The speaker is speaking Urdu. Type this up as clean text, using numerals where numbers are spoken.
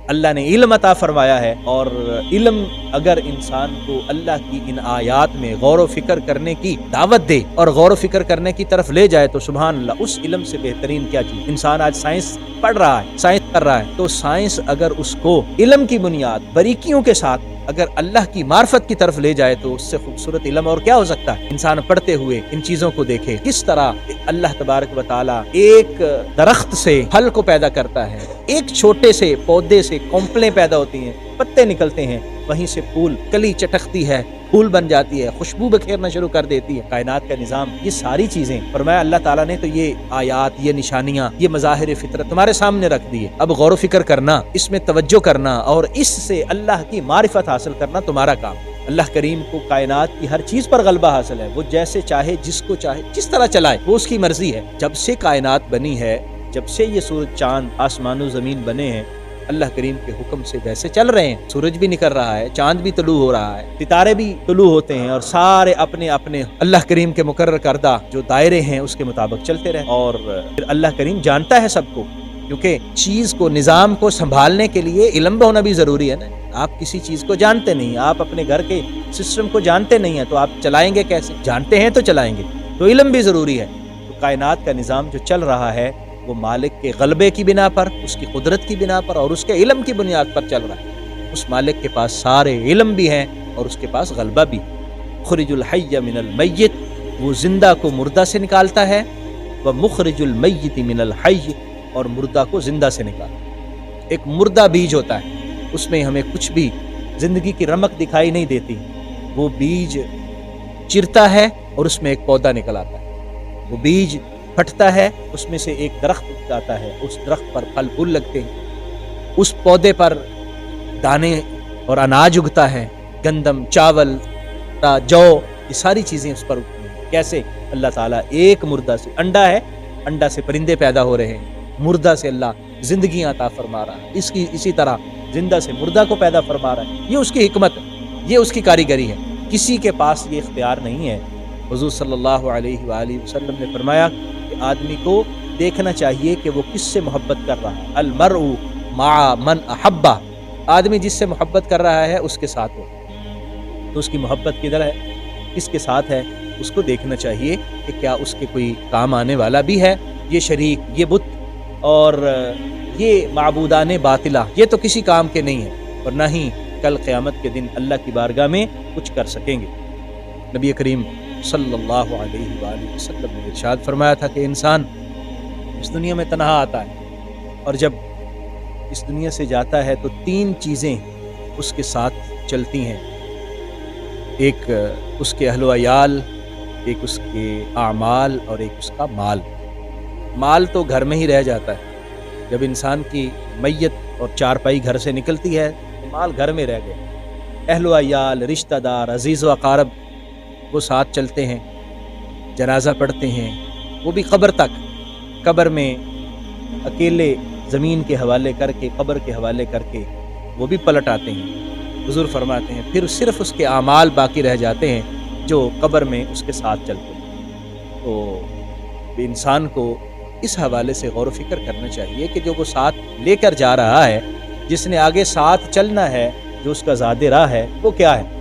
اللہ نے علم عطا فرمایا ہے، اور علم اگر انسان کو اللہ کی ان آیات میں غور و فکر کرنے کی دعوت دے اور غور و فکر کرنے کی طرف لے جائے تو سبحان اللہ، اس علم سے بہترین کیا چیز۔ انسان آج سائنس پڑھ رہا ہے، سائنس کر رہا ہے، تو سائنس اگر اس کو علم کی بنیاد باریکیوں کے ساتھ اگر اللہ کی معرفت کی طرف لے جائے تو اس سے خوبصورت علم اور کیا ہو سکتا ہے۔ انسان پڑھتے ہوئے ان چیزوں کو دیکھے، کس طرح اللہ تبارک و تعالی ایک درخت سے پھل کو پیدا کرتا ہے، ایک چھوٹے سے پودے سے کونپلیں پیدا ہوتی ہیں، پتے نکلتے ہیں، وہیں سے پھول کلی چٹکتی ہے، پھول بن جاتی ہے، خوشبو بکھیرنا شروع کر دیتی ہے، کائنات کا نظام، یہ ساری چیزیں فرمایا اللہ تعالیٰ نے تو یہ آیات، یہ نشانیاں، یہ مظاہر فطرت تمہارے سامنے رکھ دیے۔ اب غور و فکر کرنا، اس میں توجہ کرنا اور اس سے اللہ کی معرفت حاصل کرنا تمہارا کام۔ اللہ کریم کو کائنات کی ہر چیز پر غلبہ حاصل ہے، وہ جیسے چاہے، جس کو چاہے، جس طرح چلائے، وہ اس کی مرضی ہے۔ جب سے کائنات بنی ہے، جب سے یہ سورج، چاند، آسمان و زمین بنے ہیں، اللہ کریم کے حکم سے ویسے چل رہے ہیں۔ سورج بھی نکل رہا ہے، چاند بھی طلوع ہو رہا ہے، ستارے بھی طلوع ہوتے ہیں، اور سارے اپنے اپنے اللہ کریم کے مقرر کردہ جو دائرے ہیں اس کے مطابق چلتے رہے، اور پھر اللہ کریم جانتا ہے سب کو، کیونکہ چیز کو، نظام کو سنبھالنے کے لیے علم ہونا بھی ضروری ہے نا۔ آپ کسی چیز کو جانتے نہیں، آپ اپنے گھر کے سسٹم کو جانتے نہیں ہیں، تو آپ چلائیں گے کیسے؟ جانتے ہیں تو چلائیں گے، تو علم بھی ضروری ہے۔ تو کائنات کا نظام جو چل رہا ہے وہ مالک کے غلبے کی بنا پر، اس کی قدرت کی بنا پر اور اس کے علم کی بنیاد پر چل رہا ہے۔ اس مالک کے پاس سارے علم بھی ہیں اور اس کے پاس غلبہ بھی۔ خرج الحی من المیت، وہ زندہ کو مردہ سے نکالتا ہے، وہ مخرج المیت من الحی، اور مردہ کو زندہ سے نکالتا ہے۔ ایک مردہ بیج ہوتا ہے، اس میں ہمیں کچھ بھی زندگی کی رمق دکھائی نہیں دیتی، وہ بیج چرتا ہے اور اس میں ایک پودا نکل آتا ہے، وہ بیج پھٹتا ہے، اس میں سے ایک درخت اگتا ہے، اس درخت پر پھل پھول لگتے ہیں، اس پودے پر دانے اور اناج اگتا ہے، گندم، چاول، جو، یہ ساری چیزیں اس پر اگتی ہیں۔ کیسے؟ اللہ تعالیٰ ایک مردہ سے، انڈا ہے، انڈا سے پرندے پیدا ہو رہے ہیں، مردہ سے اللہ زندگیاں عطا فرما رہا ہے، اسی طرح زندہ سے مردہ کو پیدا فرما رہا ہے۔ یہ اس کی حکمت ہے، یہ اس کی کاریگری ہے، کسی کے پاس یہ اختیار نہیں ہے۔ حضور صلی اللہ علیہ وآلہ وسلم نے فرمایا کہ آدمی کو دیکھنا چاہیے کہ وہ کس سے محبت کر رہا ہے۔ المرء مع من احبہ، آدمی جس سے محبت کر رہا ہے اس کے ساتھ ہو، تو اس کی محبت کدھر ہے، کس کے ساتھ ہے، اس کو دیکھنا چاہیے کہ کیا اس کے کوئی کام آنے والا بھی ہے۔ یہ شریک، یہ بت اور یہ معبودان باطلہ، یہ تو کسی کام کے نہیں ہیں، اور نہ ہی کل قیامت کے دن اللہ کی بارگاہ میں کچھ کر سکیں گے۔ نبی کریم صلی اللہ علیہ وآلہ وسلم نے ارشاد فرمایا تھا کہ انسان اس دنیا میں تنہا آتا ہے، اور جب اس دنیا سے جاتا ہے تو تین چیزیں اس کے ساتھ چلتی ہیں، ایک اس کے اہل و عیال، ایک اس کے اعمال، اور ایک اس کا مال۔ مال تو گھر میں ہی رہ جاتا ہے، جب انسان کی میت اور چارپائی گھر سے نکلتی ہے تو مال گھر میں رہ گیا۔ اہل و عیال، رشتہ دار، عزیز و اقارب، وہ ساتھ چلتے ہیں، جنازہ پڑھتے ہیں، وہ بھی قبر تک، قبر میں اکیلے زمین کے حوالے کر کے، قبر کے حوالے کر کے وہ بھی پلٹ آتے ہیں۔ حضور فرماتے ہیں پھر صرف اس کے اعمال باقی رہ جاتے ہیں جو قبر میں اس کے ساتھ چلتے ہیں۔ تو انسان کو اس حوالے سے غور و فکر کرنا چاہیے کہ جو وہ ساتھ لے کر جا رہا ہے، جس نے آگے ساتھ چلنا ہے، جو اس کا زاد راہ ہے، وہ کیا ہے۔